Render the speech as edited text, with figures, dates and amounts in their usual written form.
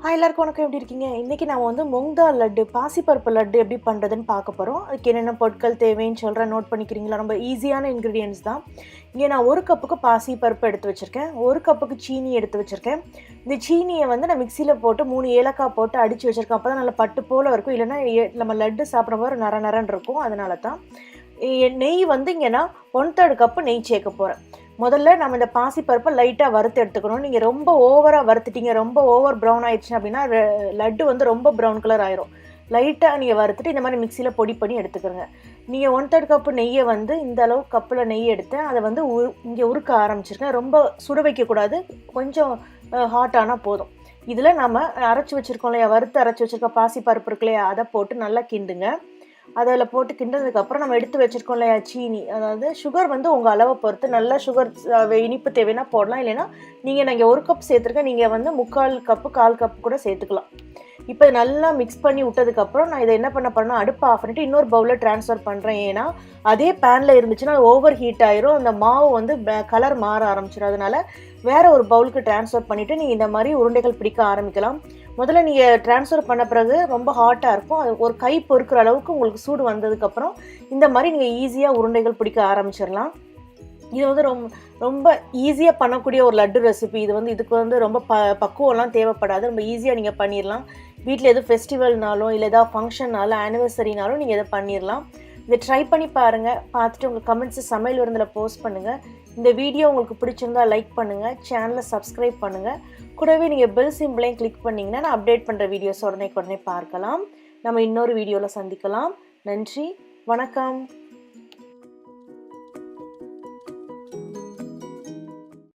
Hi எல்லாருக்கும் வணக்கம், எப்படி இருக்கீங்க? இன்றைக்கி நான் வந்து மூங் தால் லட்டு, பாசிப்பருப்பு லட்டு எப்படி பண்ணுறதுன்னு பார்க்க போகிறோம். அதுக்கு என்னென்ன பொருட்கள் தேவைன்னு சொல்கிறேன், நோட் பண்ணிக்கிறீங்களா? ரொம்ப ஈஸியான இன்க்ரீடியன்ஸ் தான். இங்கே நான் 1 கப்புக்கு பாசிப்பருப்பு எடுத்து வச்சுருக்கேன், 1 கப்புக்கு சீனி எடுத்து வச்சுருக்கேன். இந்த சீனியை வந்து நான் மிக்சியில் போட்டு 3 ஏலக்காய் போட்டு அடித்து வச்சுருக்கேன். அப்போ தான் நல்லா பட்டு போல் இருக்கும், இல்லைன்னா நம்ம லட்டு சாப்பிட்ற மாதிரி நரன்னு இருக்கும். அதனால தான் நெய் வந்து இங்கே நான் 1/3 கப்பு நெய் சேர்க்க போகிறேன். முதல்ல நம்ம இந்த பாசிப்பருப்பை லைட்டாக வறுத்து எடுத்துக்கணும். நீங்கள் ரொம்ப ஓவராக வறுத்துட்டீங்க, ரொம்ப ஓவர் ப்ரௌன் ஆயிடுச்சு அப்படின்னா லட்டு வந்து ரொம்ப ப்ரௌன் கலர் ஆயிரும். லைட்டாக நீங்கள் வறுத்துட்டு இந்த மாதிரி மிக்சியில் பொடி பண்ணி எடுத்துக்கிறங்க. நீங்கள் 1/3 கப்பு நெய்யை வந்து இந்த அளவு கப்பில் நெய் எடுத்து அதை வந்து இங்கே உருக்க ஆரம்பிச்சிருக்கேன். ரொம்ப சுட வைக்கக்கூடாது, கொஞ்சம் ஹாட் ஆனால் போதும். இதில் நம்ம அரைச்சி வச்சுருக்கோம் இல்லையா, வறுத்து அரைச்சி வச்சுருக்க பாசிப்பருப்பு இருக்கு இல்லையா, அதை போட்டு நல்லா கிண்டுங்க. அதில் போட்டு கிண்டதுக்கப்புறம் நம்ம எடுத்து வச்சுருக்கோம் இல்லையா சீனி, அதாவது சுகர் வந்து உங்கள் அளவை பொறுத்து, நல்லா சுகர் இனிப்பு தேவைன்னா போடலாம், இல்லைன்னா நீங்கள் இங்கே 1 கப் சேர்த்துருக்கேன், நீங்கள் வந்து 3/4 கப்பு 1/4 கப்பு கூட சேர்த்துக்கலாம். இப்போ நல்லா மிக்ஸ் பண்ணி விட்டதுக்கப்புறம் நான் இதை என்ன பண்ண போகிறேன்னா அடுப்பை ஆஃப் பண்ணிவிட்டு இன்னொரு பவுலில் ட்ரான்ஸ்ஃபர் பண்ணுறேன். ஏன்னா அதே பேனில் இருந்துச்சுன்னா ஓவர் ஹீட் ஆயிரும், அந்த மாவு வந்து கலர் மாற ஆரம்பிச்சிடும். அதனால் வேறு ஒரு பவுலுக்கு ட்ரான்ஸ்ஃபர் பண்ணிவிட்டு நீங்கள் இந்த மாதிரி உருண்டைகள் பிடிக்க ஆரம்பிக்கலாம். முதல்ல நீங்கள் ட்ரான்ஸ்ஃபர் பண்ண பிறகு ரொம்ப ஹாட்டாக இருக்கும், அது ஒரு கை பொறுக்கிற அளவுக்கு உங்களுக்கு சூடு வந்ததுக்கப்புறம் இந்த மாதிரி நீங்கள் ஈஸியாக உருண்டைகள் பிடிக்க ஆரம்பிச்சிடலாம். இது வந்து ரொம்ப ஈஸியாக பண்ணக்கூடிய ஒரு லட்டு ரெசிபி. இது வந்து இதுக்கு வந்து ரொம்ப பக்குவம்லாம் தேவைப்படாது, ரொம்ப ஈஸியாக நீங்கள் பண்ணிடலாம். வீட்டில் எதுவும் ஃபெஸ்டிவல்னாலும் இல்லை ஏதாவது ஃபங்க்ஷன்னாலும் ஆனிவர்சரினாலும் நீங்கள் இதை பண்ணிடலாம். இதை ட்ரை பண்ணி பாருங்கள், பார்த்துட்டு உங்கள் கமெண்ட்ஸை சமையல் விருந்தில் போஸ்ட் பண்ணுங்கள். இந்த வீடியோ உங்களுக்கு பிடிச்சிருந்தா லைக் பண்ணுங்கள், சேனலை சப்ஸ்கிரைப் பண்ணுங்கள். கூடவே நீங்கள் பெல் சிம்பிளையும் கிளிக் பண்ணிங்கன்னா நான் அப்டேட் பண்ணுற வீடியோஸ் உடனே பார்க்கலாம். நம்ம இன்னொரு வீடியோவில் சந்திக்கலாம். நன்றி, வணக்கம்.